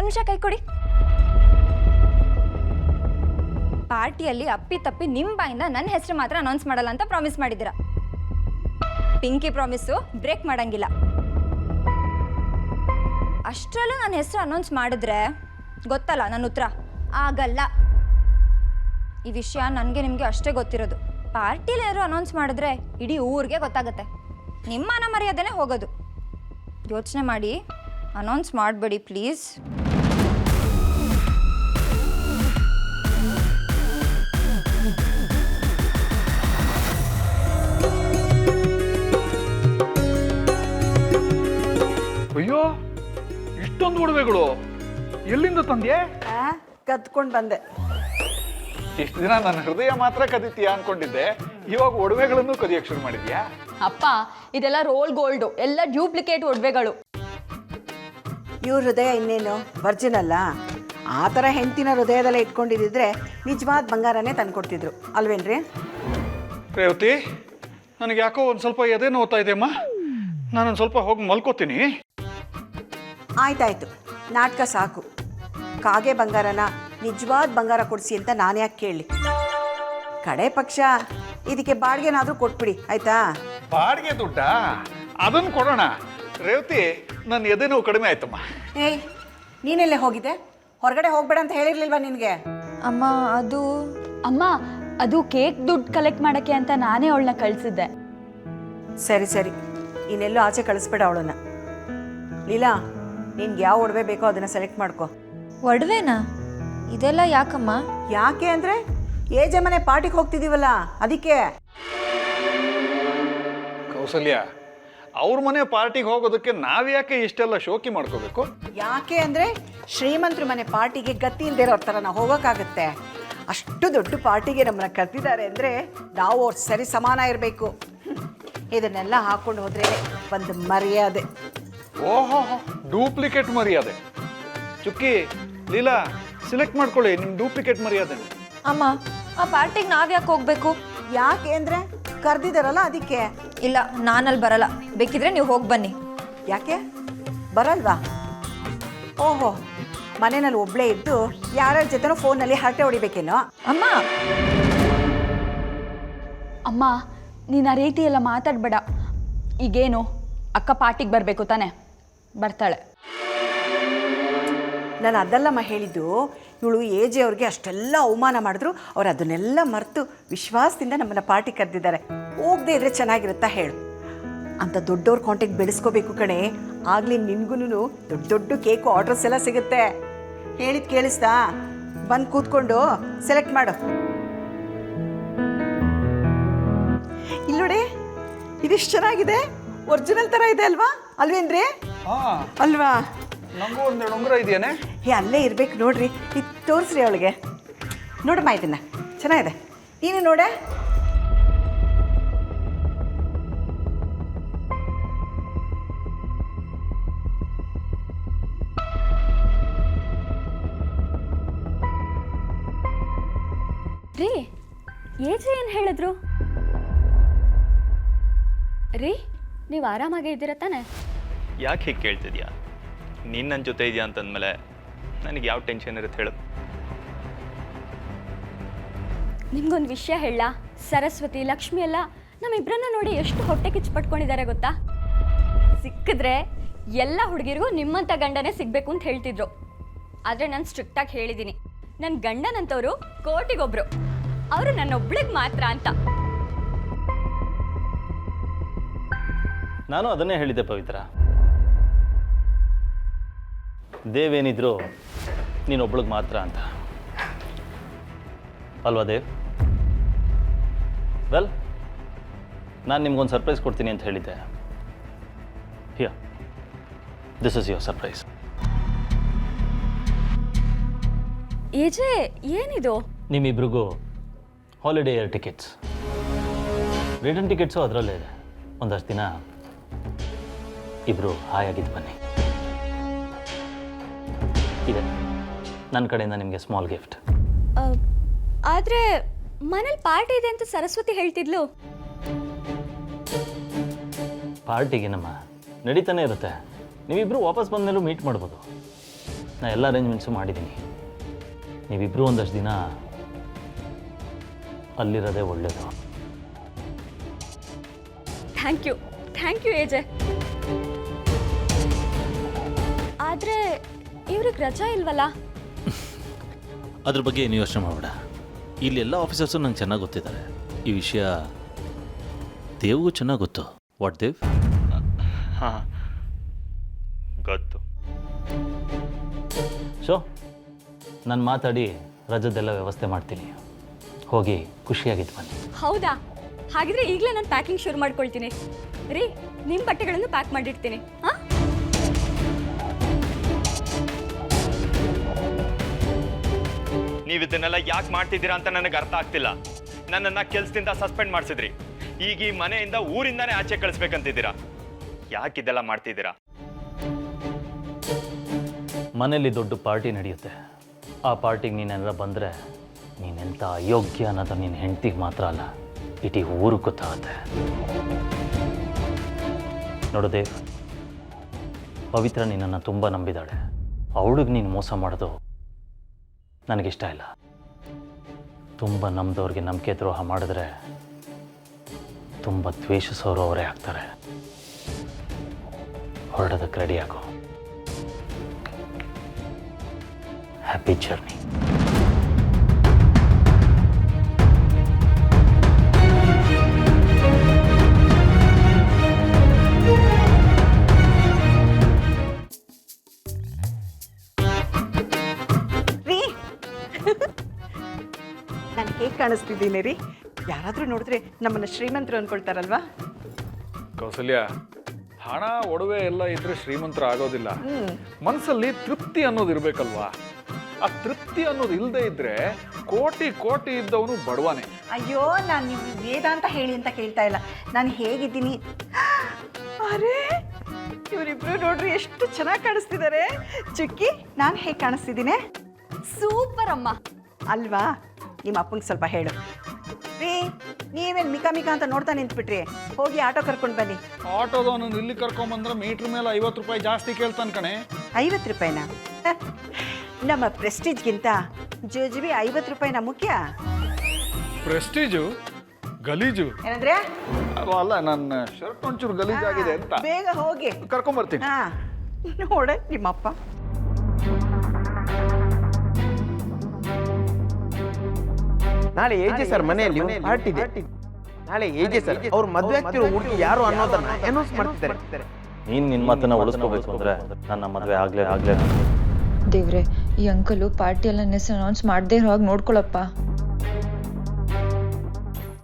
ನಿಮಿಷ ಕೈ ಕೊಡಿ. ಪಾರ್ಟಿಯಲ್ಲಿ ಅಪ್ಪಿ ತಪ್ಪಿ ನಿಮ್ಮ ಬಾಯಿಂದ ನನ್ನ ಹೆಸರು ಮಾತ್ರ ಅನೌನ್ಸ್ ಮಾಡಲ್ಲ ಅಂತ ಪ್ರಾಮಿಸ್ ಮಾಡಿದ್ದೀರಾ. ಪಿಂಕಿ ಪ್ರಾಮಿಸು ಬ್ರೇಕ್ ಮಾಡಂಗಿಲ್ಲ. ಅಷ್ಟರಲ್ಲೂ ನನ್ನ ಹೆಸರು ಅನೌನ್ಸ್ ಮಾಡಿದ್ರೆ ಗೊತ್ತಲ್ಲ ನನ್ನ ಉತ್ತರ. ಆಗಲ್ಲ. ಈ ವಿಷಯ ನನಗೆ ನಿಮಗೆ ಅಷ್ಟೇ ಗೊತ್ತಿರೋದು. ಪಾರ್ಟಿಲಿ ಯಾರು ಅನೌನ್ಸ್ ಮಾಡಿದ್ರೆ ಇಡೀ ಊರಿಗೆ ಗೊತ್ತಾಗುತ್ತೆ. ನಿಮ್ಮ ಮಾನ ಮರ್ಯಾದೆನೇ ಹೋಗೋದು. ಯೋಚನೆ ಮಾಡಿ, ಅನೌನ್ಸ್ ಮಾಡಬೇಡಿ ಪ್ಲೀಸ್. ಅಯ್ಯೋ, ಇಷ್ಟೊಂದು ಒಡವೆಗಳು ಎಲ್ಲಿಂದ ತಂದೆ? ಕದ್ಕೊಂಡು ಬಂದೆ. ಇಷ್ಟು ದಿನ ನನ್ನ ಹೃದಯ ಮಾತ್ರ ಕದೀತೀಯಾ ಅನ್ಕೊಂಡಿದ್ದೆ, ಇವಾಗ ಒಡವೆಗಳನ್ನು ಕದಿಯಕ್ಕೆ ಶುರು ಮಾಡಿದ್ಯಾ? ಅಪ್ಪ, ಇದೆಲ್ಲ ರೋಲ್ ಗೋಲ್ಡು, ಎಲ್ಲ ಡ್ಯೂಪ್ಲಿಕೇಟ್ ಒಡವೆಗಳು. ಇವ್ರ ಹೃದಯ ಇನ್ನೇನು ವರ್ಜಿನ್ ಅಲ್ಲ. ಆ ಥರ ಹೆಂಡತಿನ ಹೃದಯದಲ್ಲೇ ಇಟ್ಕೊಂಡಿದ್ದಿದ್ರೆ ನಿಜವಾದ ಬಂಗಾರನೇ ತಂದ್ಕೊಡ್ತಿದ್ರು ಅಲ್ವೇನ್ರಿ? ರೇವತಿ, ನನಗೆ ಯಾಕೋ ಒಂದು ಸ್ವಲ್ಪ ಎದೆ ನೋವ್ತಾ ಇದೆಯಮ್ಮ. ನಾನೊಂದು ಸ್ವಲ್ಪ ಹೋಗಿ ಮಲ್ಕೋತೀನಿ. ಆಯ್ತಾಯ್ತು, ನಾಟಕ ಸಾಕು. ಕಾಗೆ ಬಂಗಾರನ ನಿಜವಾದ ಬಂಗಾರ ಕೊಡಿಸಿ ಅಂತ ನಾನು ಯಾಕೆ ಕೇಳಲಿ? ಕಡೆ ಪಕ್ಷ ಇದಕ್ಕೆ ಬಾಡಿಗೆನಾದರೂ ಕೊಟ್ಬಿಡಿ ಆಯ್ತಾ? ಬಾಡಿಗೆ ದುಡ್ಡ ಅದನ್ನು ಕೊಡೋಣ. ರೇವತಿ, ನನ್ನ ಎದೆ ನೋವು ಕಡಿಮೆ ಆಯ್ತಮ್ಮ. ಏಯ್, ನೀನೆಲ್ಲೇ ಹೋಗಿದ್ದೆ? ಹೊರಗಡೆ ಹೋಗ್ಬೇಡ ಅಂತ ಹೇಳಿರ್ಲಿಲ್ವಾ ನಿನಗೆ? ಅಮ್ಮ, ಅದು ಅಮ್ಮ, ಅದು ಕೇಕ್ ದುಡ್ಡು ಕಲೆಕ್ಟ್ ಮಾಡೋಕ್ಕೆ ಅಂತ ನಾನೇ ಅವಳನ್ನ ಕಳಿಸಿದ್ದೆ. ಸರಿ ಸರಿ, ಇನ್ನೆಲ್ಲೂ ಆಚೆ ಕಳಿಸ್ಬೇಡ ಅವಳನ್ನ. ಲೀಲಾ, ನಿನ್ಗೆ ಯಾವ ಒಡವೆ ಬೇಕೋ ಅದನ್ನು ಸೆಲೆಕ್ಟ್ ಮಾಡ್ಕೊ. ಒಡವೆನಾ? ಇದೆಲ್ಲ ಯಾಕಮ್ಮ? ಯಾಕೆ ಅಂದರೆ ಮನೆ ಪಾರ್ಟಿಗೆ ಹೋಗ್ತಿದ್ದೀವಲ್ಲ ಅದಕ್ಕೆ. ಕೌಸಲ್ಯ, ಅವ್ರ ಮನೆ ಪಾರ್ಟಿಗೆ ಹೋಗೋದಕ್ಕೆ ನಾವ್ಯಾಕೆ ಇಷ್ಟೆಲ್ಲ ಶೋಕಿ ಮಾಡ್ಕೋಬೇಕು? ಯಾಕೆ ಅಂದರೆ ಶ್ರೀಮಂತರ ಮನೆ ಪಾರ್ಟಿಗೆ ಗತಿ ಇಲ್ದೇ ಇರೋ ಥರ ನಾವು ಹೋಗೋಕ್ಕಾಗತ್ತೆ. ಅಷ್ಟು ದೊಡ್ಡ ಪಾರ್ಟಿಗೆ ನಮ್ಮನ್ನ ಕರೆದಿದ್ದಾರೆ ಅಂದರೆ ನಾವು ಅವ್ರ ಸರಿ ಸಮಾನ ಇರಬೇಕು. ಇದನ್ನೆಲ್ಲ ಹಾಕ್ಕೊಂಡು ಹೋದರೆ ಒಂದು ಮರ್ಯಾದೆ. ಓಹೋ, ಡೂಪ್ಲಿಕೇಟ್ ಮರ್ಯಾದೆ. ಚುಕ್ಕಿ, ಲೀಲಾ, ಸೆಲೆಕ್ಟ್ ಮಾಡ್ಕೊಳ್ಳಿ ನಿಮ್ಮ ಡೂಪ್ಲಿಕೇಟ್ ಮರ್ಯಾದೆ. ಅಮ್ಮ, ಆ ಪಾರ್ಟಿಗೆ ನಾವ್ಯಾಕೆ ಹೋಗ್ಬೇಕು? ಯಾಕೆ ಅಂದರೆ ಕರೆದಿದ್ದಾರಲ್ಲ ಅದಕ್ಕೆ. ಇಲ್ಲ, ನಾನಲ್ಲಿ ಬರಲ್ಲ. ಬೇಕಿದ್ರೆ ನೀವು ಹೋಗಿ ಬನ್ನಿ. ಯಾಕೆ ಬರಲ್ವಾ? ಓಹೋ, ಮನೆಯಲ್ಲಿ ಒಬ್ಬಳೇ ಇದ್ದು ಯಾರ್ಯಾರ ಜೊತೆನೋ ಫೋನಲ್ಲಿ ಹರಟೆ ಹೊಡಿಬೇಕೇನೋ? ಅಮ್ಮ ಅಮ್ಮ, ನೀನು ಆ ರೀತಿ ಎಲ್ಲ ಮಾತಾಡಬೇಡ. ಈಗೇನು, ಅಕ್ಕ ಪಾರ್ಟಿಗೆ ಬರಬೇಕು ತಾನೆ? ಬರ್ತಾಳೆ. ನಾನು ಅದಲ್ಲಮ್ಮ ಹೇಳಿದ್ದು. ಇವಳು ಅವ್ರಿಗೆ ಅಷ್ಟೆಲ್ಲ ಅವಮಾನ ಮಾಡಿದ್ರು ಅವ್ರು ಅದನ್ನೆಲ್ಲ ಮರೆತು ವಿಶ್ವಾಸದಿಂದ ನಮ್ಮನ್ನು ಪಾರ್ಟಿ ಕರೆದಿದ್ದಾರೆ. ಹೋಗದೆ ಇದ್ರೆ ಚೆನ್ನಾಗಿರುತ್ತಾ ಹೇಳು? ಅಂತ ದೊಡ್ಡವ್ರ ಕಾಂಟ್ಯಾಕ್ಟ್ ಬೆಳೆಸ್ಕೋಬೇಕು ಕಣೆ. ಆಗಲಿ ನಿನ್ಗೂ ದೊಡ್ಡ ದೊಡ್ಡ ಕೇಕು ಆರ್ಡರ್ಸ್ ಎಲ್ಲ ಸಿಗುತ್ತೆ. ಹೇಳಿದ್ದು ಕೇಳಿಸ್ತಾ? ಬಂದು ಕೂತ್ಕೊಂಡು ಸೆಲೆಕ್ಟ್ ಮಾಡು. ಇಲ್ಲೋಡೆ, ಇದಿಷ್ಟು ಚೆನ್ನಾಗಿದೆ. ಒರಿಜಿನಲ್ ಥರ ಇದೆ ಅಲ್ವಾ? ಅಲ್ವೇನ್ರಿ? ಅಲ್ವಾ? ನಮಗೂ ಒಂದೆರಡು ಉಂಗುರ ಇದೆಯೇನೆ? ಅಲ್ಲೇ ಇರ್ಬೇಕು ನೋಡ್ರಿ. ಇದು ತೋರಿಸ್ರಿ ಅವಳಿಗೆ. ನೋಡಮ್ಮ, ಇದನ್ನ ಚೆನ್ನಾಗಿದೆ. ನೀನು ನೋಡ. ರೀ, ಏನು ಹೇಳಿದ್ರು ರೀ? ನೀವು ಆರಾಮಾಗೇ ಇದ್ದೀರ ತಾನೆ? ಯಾಕೆ ಹೀಗೆ ಕೇಳ್ತಿದ್ಯಾ? ನೀನು ನನ್ನ ಜೊತೆ ಇದೆಯಾ ಅಂತಂದಮೇಲೆ ನನಗೆ ಯಾವ ಟೆನ್ಷನ್ ಇರುತ್ತೆ ಹೇಳು? ನಿಮ್ಗೊಂದು ವಿಷಯ ಹೇಳ. ಸರಸ್ವತಿ, ಲಕ್ಷ್ಮಿ ಎಲ್ಲ ನಮ್ಮಿಬ್ಬರನ್ನ ನೋಡಿ ಎಷ್ಟು ಹೊಟ್ಟೆ ಕಿಚ್ಚು ಪಟ್ಕೊಂಡಿದ್ದಾರೆ ಗೊತ್ತಾ? ಸಿಕ್ಕಿದ್ರೆ ಎಲ್ಲ ಹುಡುಗಿರಿಗೂ ನಿಮ್ಮಂಥ ಗಂಡನೇ ಸಿಗಬೇಕು ಅಂತ ಹೇಳ್ತಿದ್ರು. ಆದರೆ ನಾನು ಸ್ಟ್ರಿಕ್ಟಾಗಿ ಹೇಳಿದ್ದೀನಿ, ನನ್ನ ಗಂಡನಂತವರು ಕೋಟಿಗೊಬ್ರು, ಅವರು ನನ್ನೊಬ್ಳಿಗೆ ಮಾತ್ರ ಅಂತ. ನಾನು ಅದನ್ನೇ ಹೇಳಿದ್ದೆ ಪವಿತ್ರ. ದೇವೇನಿದ್ರು ನೀನೊಬ್ಳಿಗೆ ಮಾತ್ರ ಅಂತ ಅಲ್ವಾ ದೇವ್? ವೆಲ್, ನಾನು ನಿಮ್ಗೊಂದು ಸರ್ಪ್ರೈಸ್ ಕೊಡ್ತೀನಿ ಅಂತ ಹೇಳಿದ್ದೆ. Here, this is your surprise. ಏನಿದು? ನಿಮ್ಮಿಬ್ರಿಗೂ holiday air tickets, return tickets ಅದರಲ್ಲೇ ಇದೆ. ಒಂದಷ್ಟು ದಿನ ಇಬ್ಬರು ಹಾಯಾಗಿದ್ದು ಬನ್ನಿ. ಇದೆ ನನ್ನ ಕಡೆಯಿಂದ ನಿಮಗೆ ಸ್ಮಾಲ್ ಗಿಫ್ಟ್. ಆದರೆ ಮನೇಲಿ ಪಾರ್ಟಿ ಇದೆ ಅಂತ ಸರಸ್ವತಿ ಹೇಳ್ತಿದ್ಲು. ಪಾರ್ಟಿಗೆ ನಮ್ಮ ನಡೀತಾನೆ ಇರುತ್ತೆ. ನೀವಿಬ್ಬರು ವಾಪಸ್ ಬಂದ ಮೇಲೂ ಮೀಟ್ ಮಾಡ್ಬೋದು. ನಾನು ಎಲ್ಲ ಅರೇಂಜ್ಮೆಂಟ್ಸು ಮಾಡಿದ್ದೀನಿ. ನೀವಿಬ್ಬರು ಒಂದಷ್ಟು ದಿನ ಅಲ್ಲಿರೋದೇ ಒಳ್ಳೆಯದು. Thank you AJ. ಆದರೆ ಇವ್ರಿಗೆ ರಜಾ ಇಲ್ವಲ್ಲ? ಅದ್ರ ಬಗ್ಗೆ ಏನು ಯೋಚನೆ ಮಾಡಬೇಡ. ಇಲ್ಲಿ ಎಲ್ಲ ಆಫೀಸರ್ಸು ನಂಗೆ ಚೆನ್ನಾಗಿ ಗೊತ್ತಿದ್ದಾರೆ. ಈ ವಿಷಯ ದೇವ್ಗೂ ಚೆನ್ನಾಗಿ ಗೊತ್ತು. ವಾಟ್ ದೇವ್? ಹಾಂ, ಗೊತ್ತು. ಸೊ ನಾನು ಮಾತಾಡಿ ರಜದೆಲ್ಲ ವ್ಯವಸ್ಥೆ ಮಾಡ್ತೀನಿ. ಹೋಗಿ ಖುಷಿಯಾಗಿದ್ದು ಬನ್ನಿ. ಹೌದಾ? ಹಾಗಿದ್ರೆ ಈಗಲೇ ನಾನು ಪ್ಯಾಕಿಂಗ್ ಶುರು ಮಾಡ್ಕೊಳ್ತೀನಿ. ರೀ, ನಿಮ್ಮ ಬಟ್ಟೆಗಳನ್ನು ಪ್ಯಾಕ್ ಮಾಡಿರ್ತೀನಿ. ಹಾಂ, ನೀವು ಇದನ್ನೆಲ್ಲ ಯಾಕೆ ಮಾಡ್ತಿದ್ದೀರಾ ಅಂತ ನನಗೆ ಅರ್ಥ ಆಗ್ತಿಲ್ಲ. ನನ್ನನ್ನು ಕೆಲಸದಿಂದ ಸಸ್ಪೆಂಡ್ ಮಾಡಿಸಿದ್ರಿ. ಈಗ ಈ ಮನೆಯಿಂದ ಊರಿಂದಾನೇ ಆಚೆ ಕಳಿಸ್ಬೇಕಂತಿದ್ದೀರಾ. ಯಾಕೆ ಇದೆಲ್ಲ ಮಾಡ್ತಿದ್ದೀರಾ? ಮನೇಲಿ ದೊಡ್ಡ ಪಾರ್ಟಿ ನಡೆಯುತ್ತೆ. ಆ ಪಾರ್ಟಿಗೆ ನೀನೆಲ್ಲ ಬಂದರೆ ನೀನೆಂಥ ಅಯೋಗ್ಯ ಅನ್ನೋದು ನಿನ್ನ ಹೆಂಡ್ತಿಗೆ ಮಾತ್ರ ಅಲ್ಲ, ಇಡೀ ಊರಿಗೆ ಗೊತ್ತಾಗುತ್ತೆ. ನೋಡು ದೇವ್, ಪವಿತ್ರ ನಿನ್ನನ್ನು ತುಂಬ ನಂಬಿದ್ದಾಳೆ. ಅವಳಿಗೆ ನೀನು ಮೋಸ ಮಾಡೋದು ನನಗಿಷ್ಟ ಇಲ್ಲ. ತುಂಬ ನಂಬಿದವ್ರಿಗೆ ನಂಬಿಕೆ ದ್ರೋಹ ಮಾಡಿದ್ರೆ ತುಂಬ ದ್ವೇಷಿಸೋರು ಅವರೇ ಆಗ್ತಾರೆ. ಹೊರಡೋದಕ್ಕೆ ರೆಡಿ ಆಗೋ. Happy journey. ರೀ, ನಾನು ಹೇಗೆ ಕಾಣಿಸ್ತಿದ್ದೀನಿ ರೀ? ಯಾರಾದರೂ ನೋಡಿದ್ರೆ ನಮ್ಮನ್ನು ಶ್ರೀಮಂತರು ಅಂದ್ಕೊಳ್ತಾರಲ್ವಾ? ಕೌಸಲ್ಯ, ಹಣ ಒಡವೆ ಎಲ್ಲ ಇದ್ರೆ ಶ್ರೀಮಂತರ ಆಗೋದಿಲ್ಲ. ಮನಸ್ಸಲ್ಲಿ ತೃಪ್ತಿ ಅನ್ನೋದು ಇರಬೇಕಲ್ವಾ? ಆ ತೃಪ್ತಿ ಅನ್ನೋದು ಇಲ್ಲದೆ ಇದ್ರೆ ಕೋಟಿ ಕೋಟಿ ಇದ್ದವನು ಬಡವಾನೆ. ಅಯ್ಯೋ, ನಾನು ನೀವು ವೇದಾಂತ ಹೇಳಿ ಅಂತ ಕೇಳ್ತಾ ಇಲ್ಲ. ನಾನು ಹೇಗಿದ್ದೀನಿ? ಅರೆ, ಇವರಿಬ್ರು ನೋಡ್ರಿ ಎಷ್ಟು ಚೆನ್ನಾಗಿ ಕಾಣಿಸ್ತಿದ್ದಾರೆ. ಚುಕ್ಕಿ, ನಾನು ಹೇಗೆ ಕಾಣಿಸ್ತಿದ್ದೀನಿ? ಸೂಪರ್ ಅಮ್ಮ. ಅಲ್ವಾ? ನಿಮ್ಮ ಅಪ್ಪಂಗೆ ಸ್ವಲ್ಪ ಹೇಳು. ರೀ, ನೀವೇನು ಮಿಕಾ ಮಿಕಾ ಅಂತ ನೋಡ್ತಾ ನಿಂತ್ಬಿಟ್ರಿ? ಹೋಗಿ ಆಟೋ ಕರ್ಕೊಂಡು ಬನ್ನಿ. ಆಟೋದವನು ಇಲ್ಲಿ ಕರ್ಕೊಂಬಂದ್ರೆ ಮೀಟ್ರ್ ಮೇಲೆ 50 ರೂಪಾಯಿ ಜಾಸ್ತಿ ಕೇಳ್ತಾನೆ ಕಣೆ. 50 ರೂಪಾಯಿನಾ? ನಮ್ಮ ಪ್ರೆಸ್ಟೀಜ್ಗಿಂತ ಜೋಜಿಬಿ 50 ರೂಪಾಯಿನ ಮುಖ್ಯ. ಪ್ರೆಸ್ಟೀಜು ಗಲೀಜು ಏನಂದ್ರೆ? ಅಲ್ಲ, ನನ್ನ ಶರ್ಟ್ ಒಂಚೂರು ಗಲೀಜಾಗಿದೆ ಅಂತ. ಬೇಗ ಹೋಗಿ ಕರ್ಕೊಂಬರ್ತೀನಿ. ಹಾ, ನೋಡೆ ನಿಮ್ಮಪ್ಪ. ನಾಳೆ ಎಜೆ ಸರ್ ಮನೆಯಲ್ಲಿ ಪಾರ್ಟಿ ಇದೆ. ನಾಳೆ ಎಜೆ ಸರ್ ಅವ್ರ ಮದುವೆ ಆಗ್ತಿರೋ ಹುಡುಗಿ ಯಾರು ಅನ್ನೋದನ್ನ ಅನೌನ್ಸ್ ಮಾಡ್ತಿದ್ದಾರೆ. ನೀನು ನಿನ್ನ ಮಾತನ್ನು ಉಳಿಸ್ಕೋಬೇಕು ಅಂದರೆ ನನ್ನ ಮದುವೆ ಆಗಲೇ ದೇವ್ರೆ, ಈ ಅಂಕಲು ಪಾರ್ಟಿ ಎಲ್ಲ ನನ್ನ ಹೆಸರು ಅನೌನ್ಸ್ ಮಾಡದೇ ಇರೋ ಹಾಗೆ ನೋಡ್ಕೊಳಪ್ಪ.